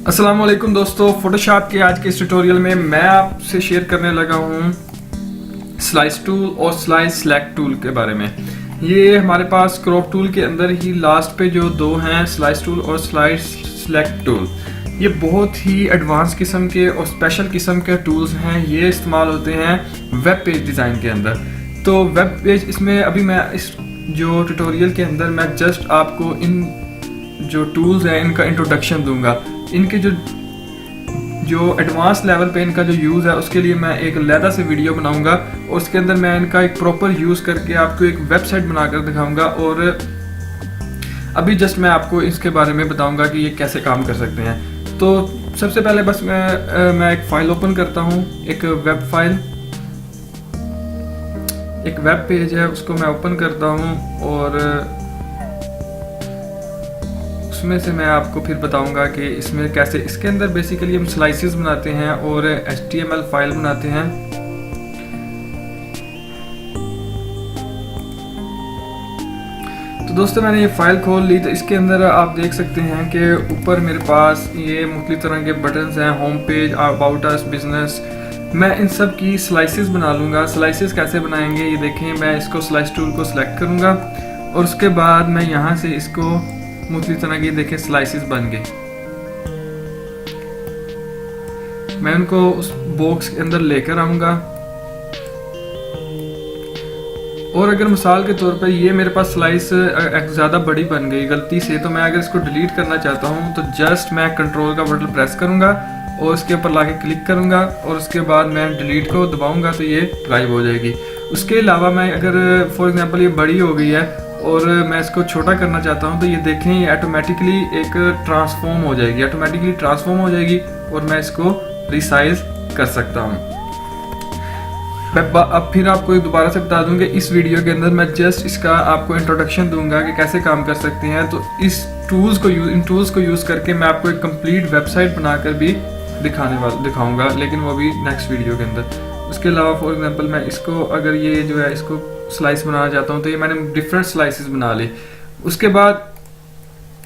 अस्सलाम वालेकुम दोस्तों, फोटोशॉप के आज के इस ट्यूटोरियल में मैं आपसे शेयर करने लगा हूँ स्लाइस टूल और स्लाइस सेलेक्ट टूल के बारे में। ये हमारे पास क्रॉप टूल के अंदर ही लास्ट पे जो दो हैं, स्लाइस टूल और स्लाइस सेलेक्ट टूल, ये बहुत ही एडवांस किस्म के और स्पेशल किस्म के टूल्स हैं। ये इस्तेमाल होते हैं वेब पेज डिज़ाइन के अंदर। तो वेब पेज इसमें अभी मैं इस जो ट्यूटोरियल के अंदर मैं जस्ट आपको इन जो टूल्स हैं इनका इंट्रोडक्शन दूंगा। इनके जो एडवांस लेवल पे इनका जो यूज़ है उसके लिए मैं एक अलहदा से वीडियो बनाऊंगा और उसके अंदर मैं इनका एक प्रॉपर यूज़ करके आपको एक वेबसाइट बनाकर दिखाऊंगा। और अभी जस्ट मैं आपको इसके बारे में बताऊंगा कि ये कैसे काम कर सकते हैं। तो सबसे पहले बस मैं एक फ़ाइल ओपन करता हूँ, एक वेब फाइल, एक वेब पेज है, उसको मैं ओपन करता हूँ और उसमें से मैं आपको फिर बताऊंगा कि इसमें कैसे, इसके अंदर बेसिकली हम स्लाइसेस बनाते हैं और HTML फाइल बनाते हैं। तो दोस्तों मैंने ये फाइल खोल ली। तो इसके अंदर आप देख सकते हैं कि ऊपर मेरे पास ये मुख्तलिफ तरह के बटन्स हैं, home page, about us, business. मैं इन सब की स्लाइसेस बना लूँगा। स्लाइसेस कैसे बनाएंगे ये देखें। मैं इसको स्लाइस टूल को सिलेक्ट करूँगा और उसके बाद मैं यहाँ से इसको मुख्तलिफ तरह की देखें स्लाइसेस बन गए। मैं उनको उस बॉक्स के अंदर लेकर आऊँगा और अगर मिसाल के तौर पर ये मेरे पास स्लाइस ज़्यादा बड़ी बन गई गलती से, तो मैं अगर इसको डिलीट करना चाहता हूँ तो जस्ट मैं कंट्रोल का बटन प्रेस करूँगा और उसके ऊपर लाके क्लिक करूँगा और उसके बाद मैं डिलीट को दबाऊँगा तो ये गायब हो जाएगी। उसके अलावा मैं अगर फॉर एग्जांपल ये बड़ी हो गई है और मैं इसको छोटा करना चाहता हूँ तो ये देखें ये ऑटोमेटिकली एक ट्रांसफॉर्म हो जाएगी, और मैं इसको रिसाइज कर सकता हूँ। अब फिर आपको दोबारा से बता दूं कि इस वीडियो के अंदर मैं जस्ट इसका आपको इंट्रोडक्शन दूंगा कि कैसे काम कर सकते हैं। तो इस इन टूल्स को यूज़ करके मैं आपको एक कंप्लीट वेबसाइट बनाकर भी दिखाऊंगा, लेकिन वो भी नेक्स्ट वीडियो के अंदर। उसके अलावा फॉर एग्जांपल मैं इसको अगर ये जो है इसको स्लाइस बनाना चाहता हूँ तो ये मैंने डिफरेंट स्लाइसेस बना ली। उसके बाद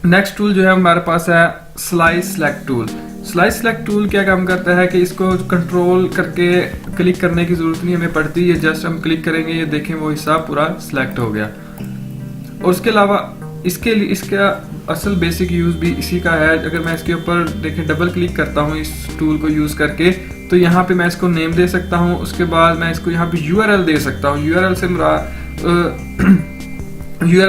नेक्स्ट टूल जो है हमारे पास है slice select tool. Slice select tool क्या काम करता है कि इसको कंट्रोल करके क्लिक करने की ज़रूरत नहीं हमें पड़ती, ये जस्ट हम क्लिक करेंगे, ये देखें वो हिस्सा पूरा सिलेक्ट हो गया। और उसके अलावा इसके लिए इसका असल बेसिक यूज़ भी इसी का है। अगर मैं इसके ऊपर देखें डबल क्लिक करता हूँ इस टूल को यूज़ करके तो यहाँ पे मैं इसको नेम दे सकता हूँ। उसके बाद मैं इसको यहाँ पे URL दे सकता हूँ। URL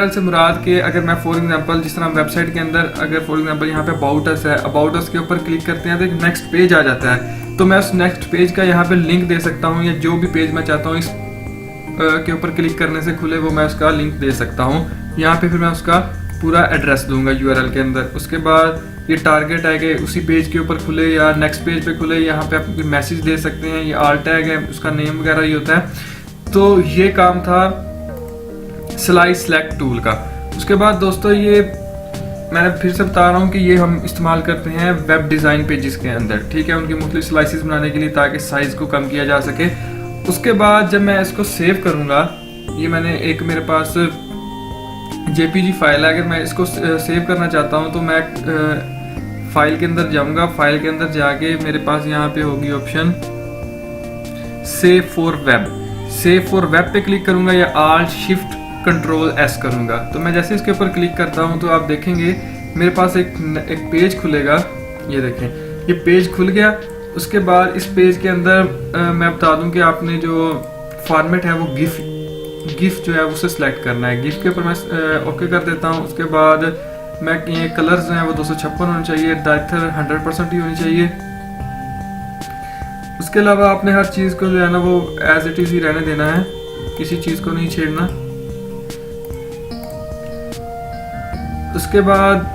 से मुराद के अगर मैं फॉर एग्जांपल जिस तरह वेबसाइट के अंदर अगर फॉर एग्जांपल यहाँ पे अबाउट अस है, अबाउट अस के ऊपर क्लिक करते हैं तो एक नेक्स्ट पेज आ जाता है। तो मैं उस नेक्स्ट पेज का यहाँ पे लिंक दे सकता हूँ, या जो भी पेज मैं चाहता हूँ इस के ऊपर क्लिक करने से खुले वो मैं उसका लिंक दे सकता हूँ। यहाँ पे फिर मैं उसका पूरा एड्रेस दूंगा URL के अंदर। उसके बाद ये टारगेट है कि उसी पेज के ऊपर खुले या नेक्स्ट पेज पे खुले, यहाँ पे आप मैसेज दे सकते हैं। ये आल टैग है, उसका नेम वगैरह ही होता है। तो ये काम था स्लाइस सेलेक्ट टूल का। उसके बाद दोस्तों ये मैंने फिर से बता रहा हूँ कि ये हम इस्तेमाल करते हैं वेब डिज़ाइन पेजेस के अंदर, ठीक है, उनकी मुख्तलिफ स्लाइसेस बनाने के लिए ताकि साइज़ को कम किया जा सके। उसके बाद जब मैं इसको सेव करूँगा, ये मैंने एक मेरे पास JPG फाइल है, अगर मैं इसको सेव करना चाहता हूँ तो मैं फाइल के अंदर जाऊँगा। फाइल के अंदर जाके मेरे पास यहाँ पे होगी option save for web. Save for web पे क्लिक करूँगा या Alt Shift Ctrl S करूँगा। तो मैं जैसे इसके ऊपर क्लिक करता हूँ तो आप देखेंगे मेरे पास एक पेज खुलेगा। ये देखें ये पेज खुल गया। उसके बाद इस पेज के अंदर मैं बता दूं कि आपने जो फॉर्मेट है वो गिफ जो है उसे सिलेक्ट करना है। गिफ के ऊपर मैं ओके कर देता हूं। उसके बाद मैं ये कलर्स हैं वो 256 होने चाहिए, डाइथर 100% ही होनी चाहिए। उसके अलावा आपने हर चीज़ को जो है ना वो एज इट इज़ ही रहने देना है, किसी चीज़ को नहीं छेड़ना। उसके बाद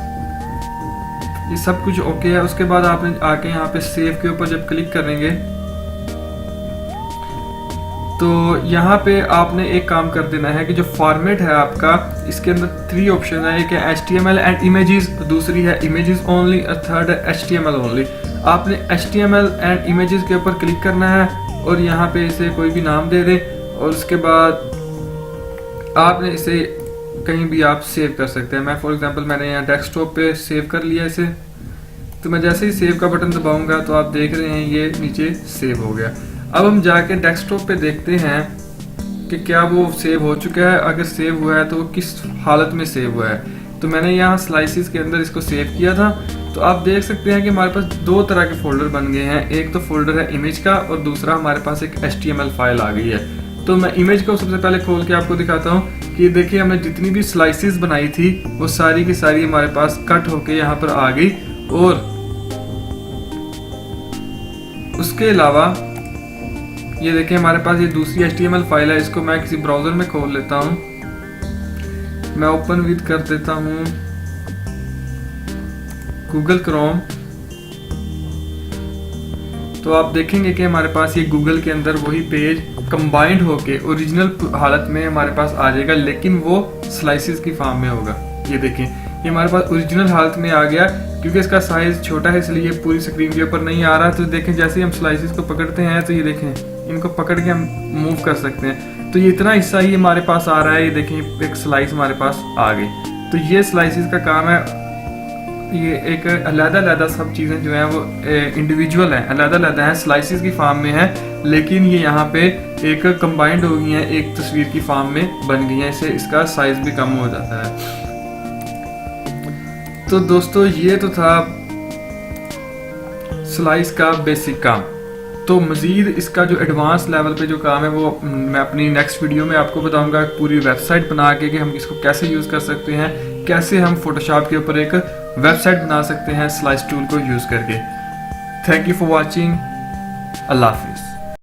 ये सब कुछ ओके है। उसके बाद आपने आके यहाँ पे सेव के ऊपर जब क्लिक करेंगे तो यहाँ पे आपने एक काम कर देना है कि जो फॉर्मेट है आपका, इसके अंदर 3 ऑप्शन है। एक है HTML एंड इमेजेस, दूसरी है इमेजेस ओनली और थर्ड है HTML ओनली। आपने HTML एंड इमेजेस के ऊपर क्लिक करना है और यहाँ पे इसे कोई भी नाम दे दें और उसके बाद आपने इसे कहीं भी आप सेव कर सकते हैं। मैं फॉर एग्जांपल मैंने यहाँ डेस्कटॉप पे सेव कर लिया इसे। तो मैं जैसे ही सेव का बटन दबाऊंगा तो आप देख रहे हैं ये नीचे सेव हो गया। अब हम जाके डेस्कटॉप पे देखते हैं कि क्या वो सेव हो चुका है, अगर सेव हुआ है तो किस हालत में सेव हुआ है। तो मैंने यहाँ स्लाइसिस के अंदर इसको सेव किया था। तो आप देख सकते हैं कि हमारे पास दो तरह के फोल्डर बन गए हैं, एक तो फोल्डर है इमेज का और दूसरा हमारे पास एक HTML फाइल आ गई है। तो मैं इमेज को सबसे पहले खोल के आपको दिखाता हूँ कि देखिए हमने जितनी भी स्लाइसिस बनाई थी वो सारी की सारी हमारे पास कट होके यहाँ पर आ गई। और उसके अलावा ये देखिए हमारे पास ये दूसरी HTML फाइल है, इसको मैं किसी ब्राउजर में खोल लेता हूँ। मैं ओपन विद कर देता हूँ गूगल क्रोम। तो आप देखेंगे कि हमारे पास ये गूगल के अंदर वही पेज कंबाइंड होके ओरिजिनल हालत में हमारे पास आ जाएगा, लेकिन वो स्लाइसिस की फॉर्म में होगा। ये देखें ये हमारे पास ओरिजिनल हालत में आ गया, क्योंकि इसका साइज छोटा है इसलिए पूरी स्क्रीन के ऊपर नहीं आ रहा। तो देखें जैसे ही हम स्लाइसिस को पकड़ते हैं तो ये देखें इनको पकड़ के हम मूव कर सकते हैं। तो ये इतना हिस्सा ही हमारे पास आ रहा है, ये देखें एक स्लाइस हमारे पास आ गई। तो ये स्लाइसिस का काम है, ये एक अलग-अलग सब चीज़ें जो हैं वो इंडिविजुअल हैं, अलग-अलग हैं, स्लाइसिस की फॉर्म में है, लेकिन ये यहाँ पे एक कंबाइंड हो गई हैं, एक तस्वीर की फॉर्म में बन गई हैं। इससे इसका साइज भी कम हो जाता है। तो दोस्तों ये तो था स्लाइस का बेसिक काम। तो मज़ीद इसका जो एडवांस लेवल पे जो काम है वो मैं अपनी नेक्स्ट वीडियो में आपको बताऊंगा, पूरी वेबसाइट बना के कि हम इसको कैसे यूज़ कर सकते हैं, कैसे हम फोटोशॉप के ऊपर एक वेबसाइट बना सकते हैं स्लाइस टूल को यूज़ करके। Thank you for watching. अल्लाह हाफिज़।